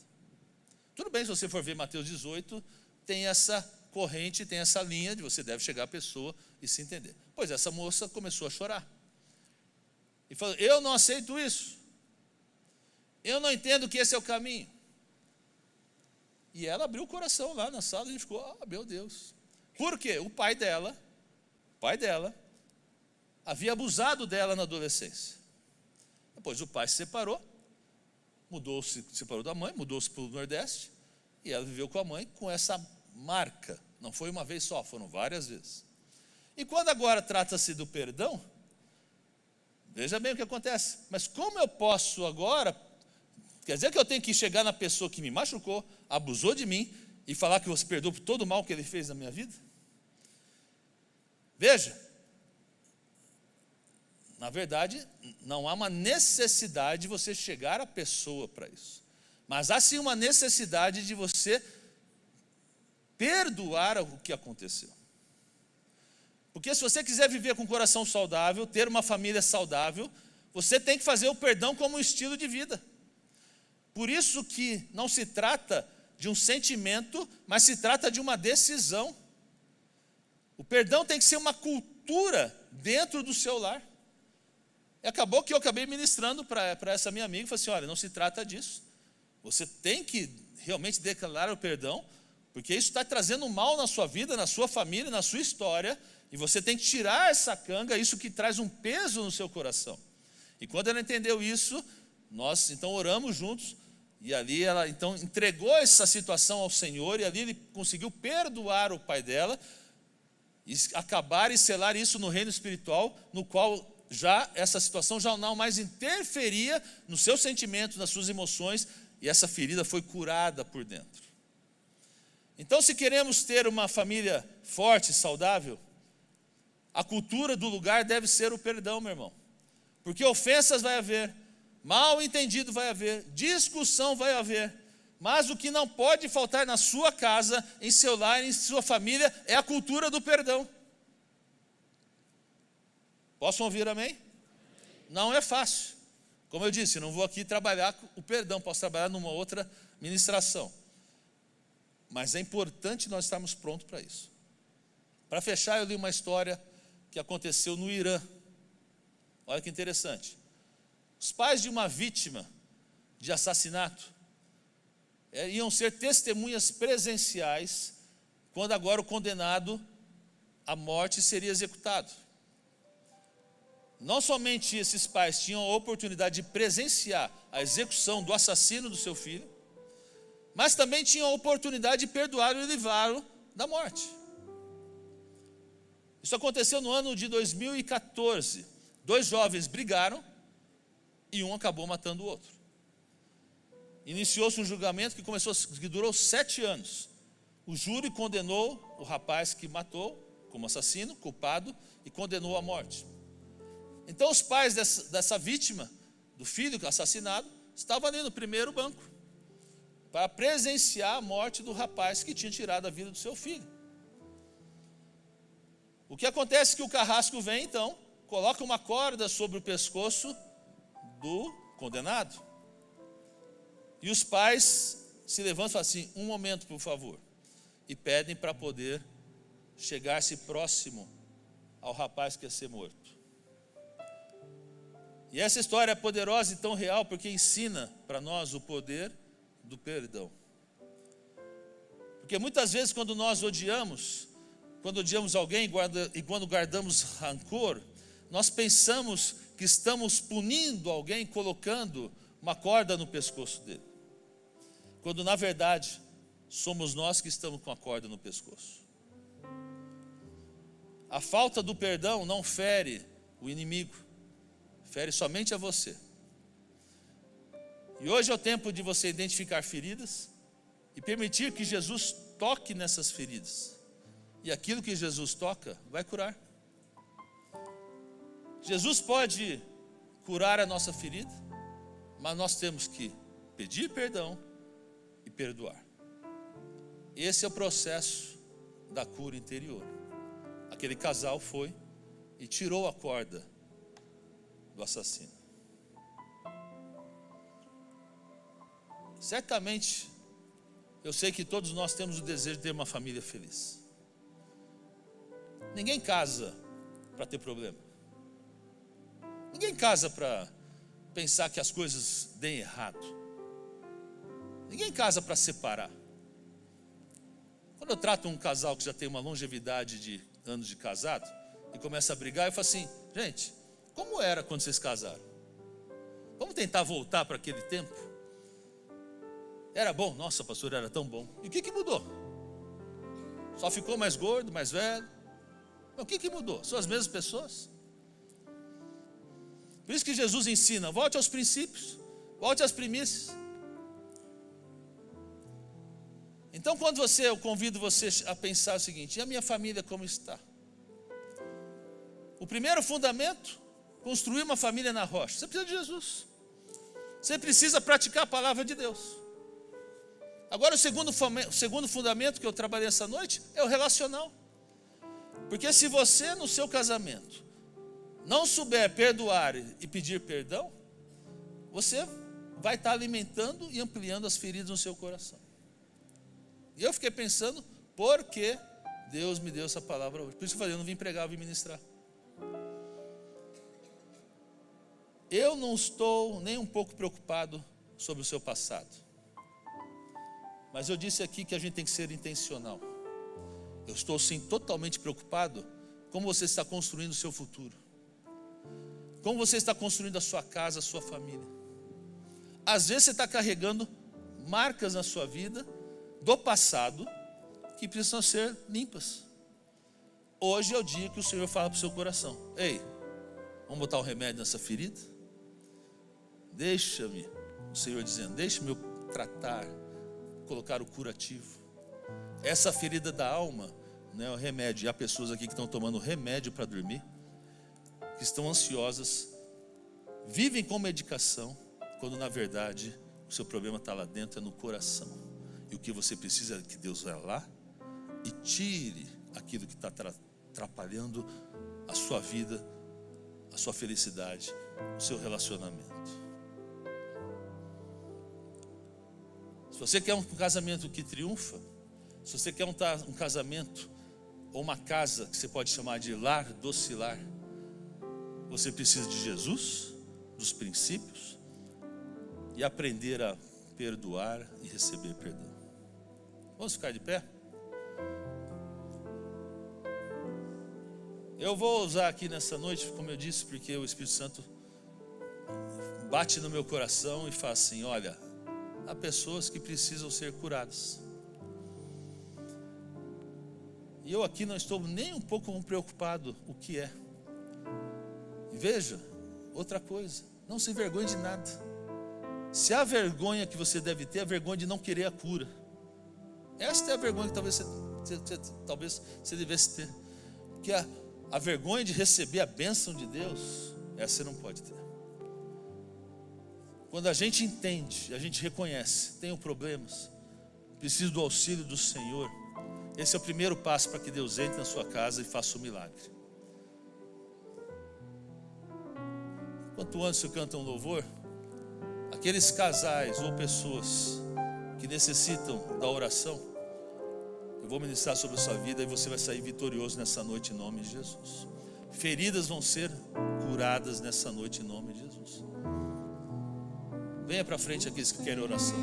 Tudo bem, se você for ver Mateus 18, tem essa corrente, tem essa linha de você deve chegar à pessoa e se entender. Pois essa moça começou a chorar. E falou: eu não aceito isso. Eu não entendo que esse é o caminho. E ela abriu o coração lá na sala e ficou: ah, meu Deus. Por quê? O pai dela havia abusado dela na adolescência. Depois o pai se separou, separou da mãe, mudou-se para o Nordeste, e ela viveu com a mãe com essa marca. Não foi uma vez só, foram várias vezes. E quando agora trata-se do perdão, veja bem o que acontece. Mas como eu posso agora, quer dizer que eu tenho que chegar na pessoa que me machucou, abusou de mim, e falar que você perdoou por todo o mal que ele fez na minha vida? Veja, na verdade, não há uma necessidade de você chegar à pessoa para isso. Mas há sim uma necessidade de você perdoar o que aconteceu. Porque se você quiser viver com um coração saudável, ter uma família saudável, você tem que fazer o perdão como um estilo de vida. Por isso que não se trata de um sentimento, mas se trata de uma decisão. O perdão tem que ser uma cultura dentro do seu lar. E acabou que eu acabei ministrando para essa minha amiga, e falei assim: olha, não se trata disso. Você tem que realmente declarar o perdão, porque isso está trazendo mal na sua vida, na sua família, na sua história, e você tem que tirar essa canga, isso que traz um peso no seu coração. E quando ela entendeu isso, nós então oramos juntos, e ali ela então entregou essa situação ao Senhor, e ali ele conseguiu perdoar o pai dela, e acabar e selar isso no reino espiritual, no qual já essa situação já não mais interferia nos seus sentimentos, nas suas emoções, e essa ferida foi curada por dentro. Então, se queremos ter uma família forte, saudável, a cultura do lugar deve ser o perdão, meu irmão. Porque ofensas vai haver, mal entendido vai haver, discussão vai haver, mas o que não pode faltar na sua casa, em seu lar, em sua família, é a cultura do perdão. Posso ouvir amém? Não é fácil. Como eu disse, não vou aqui trabalhar o perdão, posso trabalhar numa outra ministração. Mas é importante nós estarmos prontos para isso. Para fechar, eu li uma história que aconteceu no Irã. Olha que interessante. Os pais de uma vítima de assassinato iam ser testemunhas presenciais quando agora o condenado à morte seria executado. Não somente esses pais tinham a oportunidade de presenciar a execução do assassino do seu filho, mas também tinham a oportunidade de perdoá-lo e livrá-lo da morte. Isso aconteceu no ano de 2014. 2 jovens brigaram e um acabou matando o outro. Iniciou-se um julgamento que durou 7 anos. O júri condenou o rapaz que matou como assassino, culpado, e condenou à morte. Então os pais dessa vítima, do filho assassinado, estavam ali no primeiro banco para presenciar a morte do rapaz que tinha tirado a vida do seu filho. O que acontece é que o carrasco vem então, coloca uma corda sobre o pescoço do condenado. E os pais se levantam e falam assim: um momento, por favor. E pedem para poder chegar-se próximo ao rapaz que ia ser morto. E essa história é poderosa e tão real porque ensina para nós o poder do perdão. Porque muitas vezes quando nós odiamos alguém e quando guardamos rancor, nós pensamos que estamos punindo alguém colocando uma corda no pescoço dele. Quando na verdade somos nós que estamos com a corda no pescoço. A falta do perdão não fere o inimigo, fere somente a você. E hoje é o tempo de você identificar feridas e permitir que Jesus toque nessas feridas. E aquilo que Jesus toca vai curar. Jesus pode curar a nossa ferida, mas nós temos que pedir perdão e perdoar. Esse é o processo da cura interior. Aquele casal foi e tirou a corda do assassino. Certamente, eu sei que todos nós temos o desejo de ter uma família feliz. Ninguém casa para ter problema. Ninguém casa para pensar que as coisas deem errado. Ninguém casa para separar. Quando eu trato um casal que já tem uma longevidade de anos de casado e começa a brigar, eu falo assim: gente, como era quando vocês casaram? Vamos tentar voltar para aquele tempo? Era bom? Nossa, pastor, era tão bom. E o que mudou? Só ficou mais gordo, mais velho? Mas o que mudou? São as mesmas pessoas? Por isso que Jesus ensina: volte aos princípios, volte às primícias. Então eu convido você a pensar o seguinte: e a minha família como está? O primeiro fundamento, construir uma família na rocha. Você precisa de Jesus. Você precisa praticar a palavra de Deus. Agora o segundo fundamento que eu trabalhei essa noite é o relacional. Porque se você no seu casamento não souber perdoar e pedir perdão, você vai estar alimentando e ampliando as feridas no seu coração. E eu fiquei pensando, por que Deus me deu essa palavra hoje? Por isso que eu falei, eu não vim pregar, eu vim ministrar. Eu não estou nem um pouco preocupado sobre o seu passado. Mas eu disse aqui que a gente tem que ser intencional. Eu estou sim totalmente preocupado como você está construindo o seu futuro. Como você está construindo a sua casa, a sua família. Às vezes você está carregando marcas na sua vida do passado que precisam ser limpas. Hoje é o dia que o Senhor fala para o seu coração: ei, vamos botar um remédio nessa ferida? Deixa-me, o Senhor dizendo, deixa-me eu tratar, colocar o curativo. Essa ferida da alma não é o remédio. E há pessoas aqui que estão tomando remédio para dormir, que estão ansiosas, vivem com medicação, quando na verdade o seu problema está lá dentro, é no coração. E o que você precisa é que Deus vá lá e tire aquilo que está atrapalhando a sua vida, a sua felicidade, o seu relacionamento. Se você quer um casamento que triunfa, se você quer um casamento ou uma casa que você pode chamar de lar docilar, você precisa de Jesus, dos princípios, e aprender a perdoar e receber perdão. Vamos ficar de pé? Eu vou usar aqui nessa noite, como eu disse, porque o Espírito Santo bate no meu coração e fala assim: olha, há pessoas que precisam ser curadas. E eu aqui não estou nem um pouco preocupado o que é. E veja, outra coisa, não se envergonhe de nada. Se há vergonha que você deve ter, é a vergonha de não querer a cura. Esta é a vergonha que talvez você devesse ter. Porque a vergonha de receber a bênção de Deus, essa você não pode ter. Quando a gente entende, a gente reconhece, tenho problemas, preciso do auxílio do Senhor, esse é o primeiro passo para que Deus entre na sua casa e faça o milagre. Enquanto antes você canta um louvor, aqueles casais ou pessoas que necessitam da oração, eu vou ministrar sobre a sua vida e você vai sair vitorioso nessa noite em nome de Jesus. Feridas vão ser curadas nessa noite em nome de Jesus. Venha para frente aqueles que querem oração.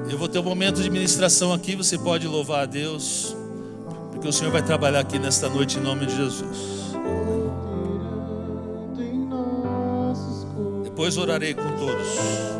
Eu vou ter um momento de ministração aqui, você pode louvar a Deus, porque o Senhor vai trabalhar aqui nesta noite em nome de Jesus. Depois orarei com todos.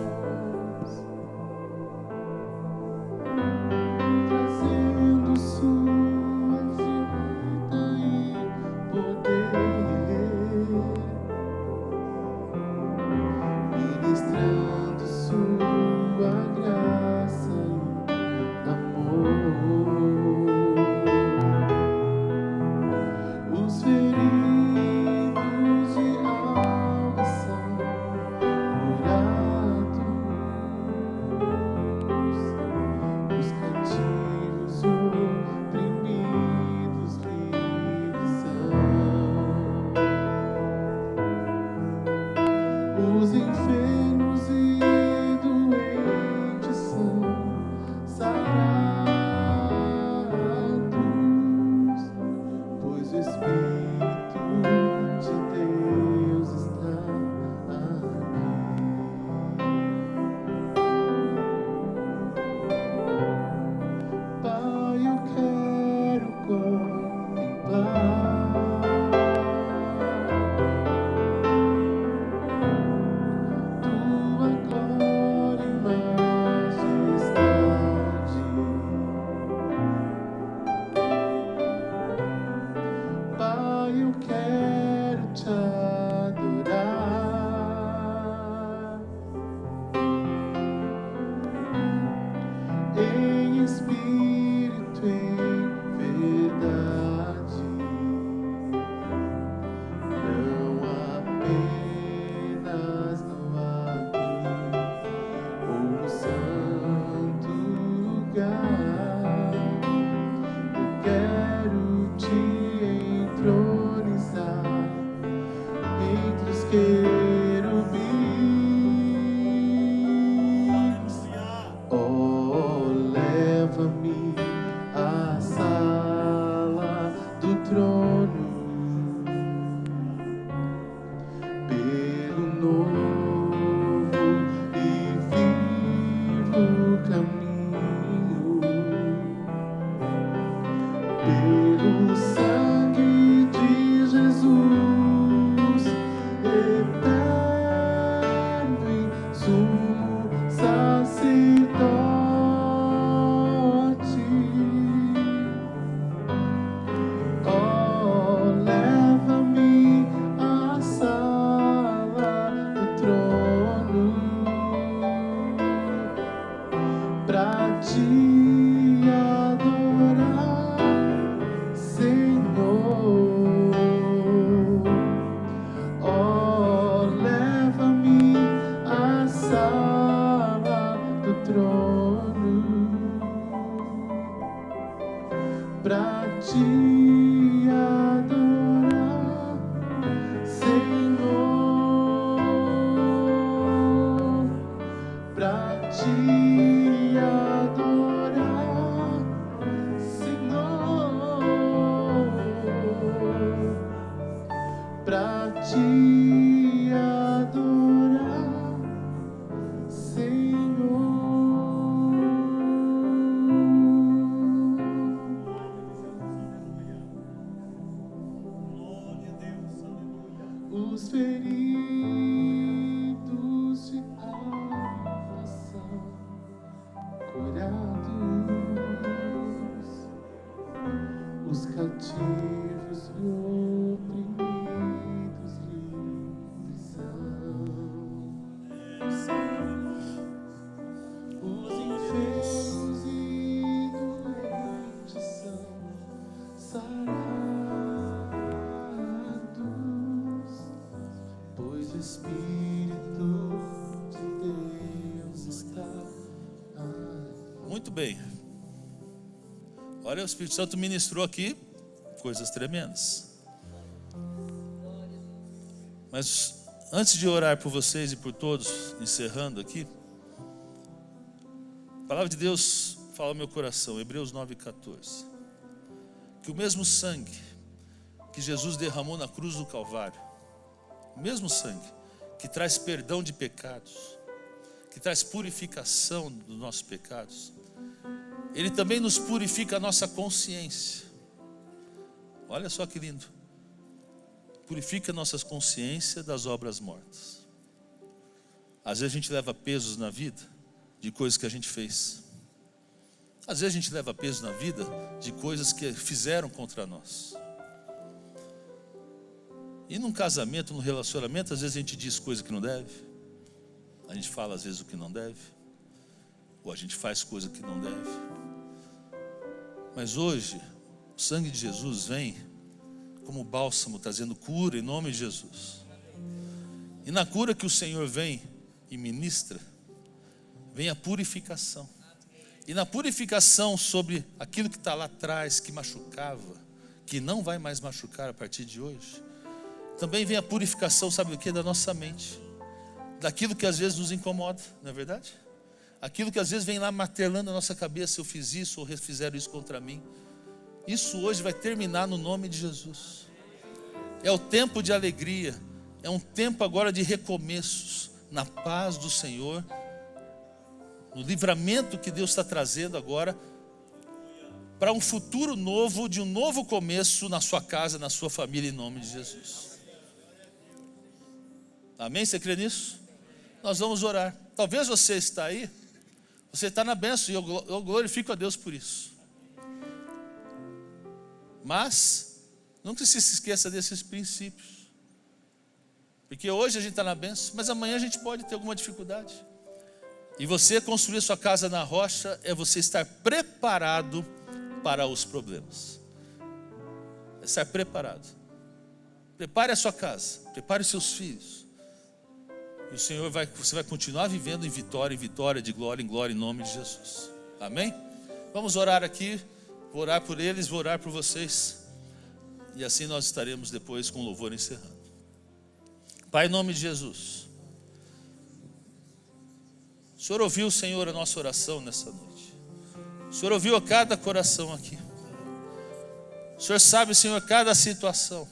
Pra ti cativos e oprimidos livres são. Os enfermos e doentes são sarados, pois o Espírito de Deus está. Muito bem. Olha, o Espírito Santo ministrou aqui coisas tremendas. Mas antes de orar por vocês e por todos, encerrando aqui, a palavra de Deus fala ao meu coração, Hebreus 9,14, que o mesmo sangue que Jesus derramou na cruz do Calvário, o mesmo sangue que traz perdão de pecados, que traz purificação dos nossos pecados, Ele também nos purifica a nossa consciência. Olha só que lindo. Purifica a nossa consciência das obras mortas. Às vezes a gente leva pesos na vida de coisas que a gente fez. Às vezes a gente leva peso na vida de coisas que fizeram contra nós. E num casamento, num relacionamento, às vezes a gente diz coisa que não deve. A gente fala às vezes o que não deve. Ou a gente faz coisa que não deve. Mas hoje, o sangue de Jesus vem como bálsamo, trazendo cura em nome de Jesus. E na cura que o Senhor vem e ministra, vem a purificação. E na purificação sobre aquilo que está lá atrás, que machucava, que não vai mais machucar a partir de hoje, também vem a purificação, sabe do que? Da nossa mente. Daquilo que às vezes nos incomoda, não é verdade? Aquilo que às vezes vem lá martelando a nossa cabeça, eu fiz isso ou fizeram isso contra mim. Isso hoje vai terminar no nome de Jesus. É o tempo de alegria, é um tempo agora de recomeços, na paz do Senhor, no livramento que Deus está trazendo agora, para um futuro novo, de um novo começo na sua casa, na sua família, em nome de Jesus. Amém? Você crê nisso? Nós vamos orar. Talvez você está aí, você está na bênção, e eu glorifico a Deus por isso. Mas nunca se esqueça desses princípios. Porque hoje a gente está na bênção, mas amanhã a gente pode ter alguma dificuldade. E você construir sua casa na rocha é você estar preparado para os problemas. É estar preparado. Prepare a sua casa, prepare os seus filhos. E o Senhor você vai continuar vivendo em vitória, de glória em glória, em nome de Jesus. Amém? Vamos orar aqui, vou orar por eles, vou orar por vocês. E assim nós estaremos depois com o louvor encerrando. Pai, em nome de Jesus. O Senhor ouviu, Senhor, a nossa oração nessa noite. O Senhor ouviu a cada coração aqui. O Senhor sabe, Senhor, cada situação.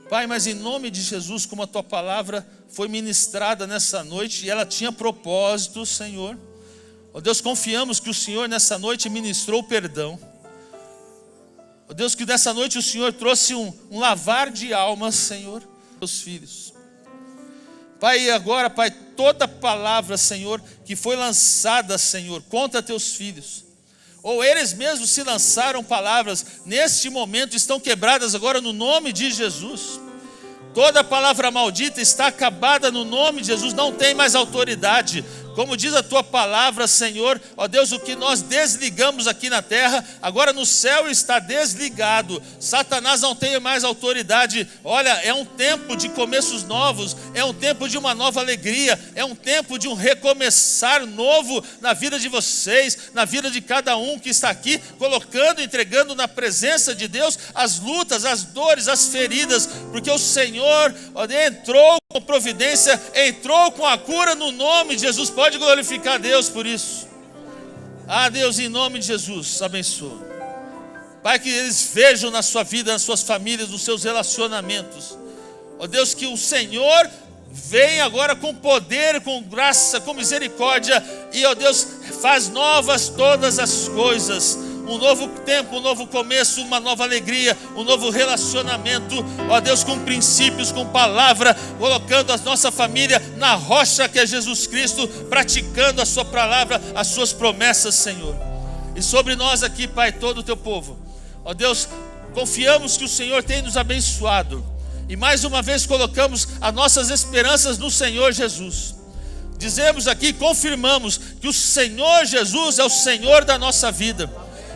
Pai, mas em nome de Jesus, como a Tua palavra foi ministrada nessa noite, e ela tinha propósito, Senhor. Ó Deus, confiamos que o Senhor nessa noite ministrou perdão. Ó Deus, que nessa noite o Senhor trouxe um lavar de almas, Senhor, aos filhos. Pai, e agora, Pai, toda palavra, Senhor, que foi lançada, Senhor, contra Teus filhos, ou eles mesmos se lançaram palavras, neste momento estão quebradas agora no nome de Jesus. Toda palavra maldita está acabada no nome de Jesus, não tem mais autoridade. Como diz a Tua palavra, Senhor, ó Deus, o que nós desligamos aqui na terra, agora no céu está desligado. Satanás não tem mais autoridade. Olha, é um tempo de começos novos, é um tempo de uma nova alegria, é um tempo de um recomeçar novo na vida de vocês, na vida de cada um que está aqui, colocando, entregando na presença de Deus as lutas, as dores, as feridas, porque o Senhor, ó, entrou com providência, entrou com a cura no nome de Jesus. Pode glorificar a Deus por isso. Ah, Deus, em nome de Jesus, abençoa. Pai, que eles vejam na sua vida, nas suas famílias, nos seus relacionamentos. Ó Deus, que o Senhor venha agora com poder, com graça, com misericórdia. E, ó Deus, faz novas todas as coisas. Um novo tempo, um novo começo, uma nova alegria, um novo relacionamento, ó Deus, com princípios, com palavra, colocando a nossa família na rocha que é Jesus Cristo, praticando a sua palavra, as suas promessas, Senhor. E sobre nós aqui, Pai, todo o Teu povo, Ó Deus, confiamos que o Senhor tem nos abençoado. E mais uma vez colocamos as nossas esperanças no Senhor Jesus. Dizemos aqui, confirmamos que o Senhor Jesus é o Senhor da nossa vida.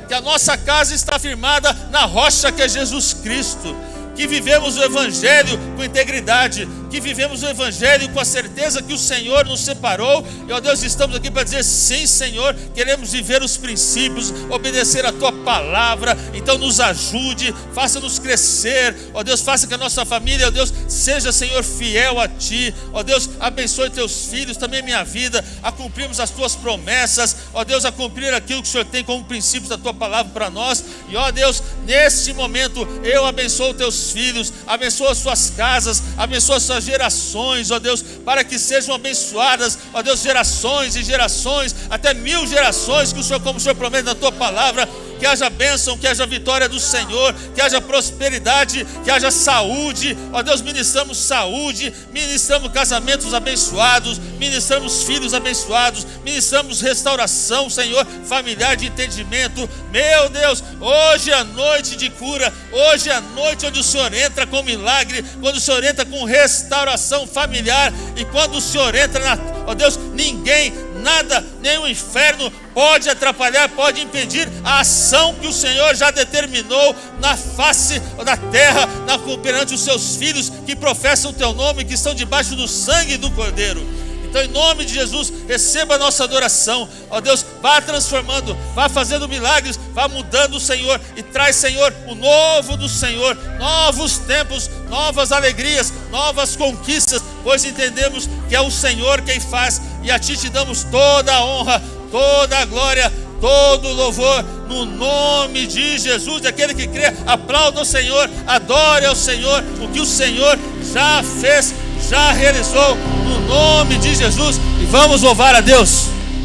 Que a nossa casa está firmada na rocha que é Jesus Cristo. Que vivemos o Evangelho com integridade, que vivemos o Evangelho com a certeza que o Senhor nos separou. E ó Deus, estamos aqui para dizer sim, Senhor, queremos viver os princípios, obedecer a Tua palavra. Então nos ajude, faça-nos crescer, ó Deus, faça que a nossa família, ó Deus, seja, Senhor, fiel a Ti. Ó Deus, abençoe Teus filhos, também minha vida, a cumprirmos as Tuas promessas, ó Deus, a cumprir aquilo que o Senhor tem como princípios da Tua palavra para nós. E ó Deus, neste momento eu abençoo Teus filhos, abençoa as suas casas, abençoa as suas gerações, ó Deus, para que sejam abençoadas, ó Deus, gerações e gerações, até 1000 gerações, que o Senhor, como o Senhor promete na Tua palavra, que haja bênção, que haja vitória do Senhor, que haja prosperidade, que haja saúde. Ó Deus, ministramos saúde, ministramos casamentos abençoados, ministramos filhos abençoados, ministramos restauração, Senhor, familiar, de entendimento. Meu Deus, hoje é a noite de cura, hoje é a noite onde o Senhor entra com milagre, quando o Senhor entra com restauração familiar, e quando o Senhor entra ó Deus, ninguém, nada, nem o inferno pode atrapalhar, pode impedir a ação que o Senhor já determinou na face da terra, perante os seus filhos que professam o Teu nome, que estão debaixo do sangue do Cordeiro. Então, em nome de Jesus, receba a nossa adoração. Ó Deus, vá transformando, vá fazendo milagres, vá mudando, Senhor, e traz, Senhor, o novo do Senhor, novos tempos, novas alegrias, novas conquistas, pois entendemos que é o Senhor quem faz, e a Ti te damos toda a honra, toda a glória, todo o louvor, no nome de Jesus. Aquele que crê, aplauda o Senhor, adore ao Senhor, o que o Senhor já fez, já realizou, no nome de Jesus. E vamos louvar a Deus.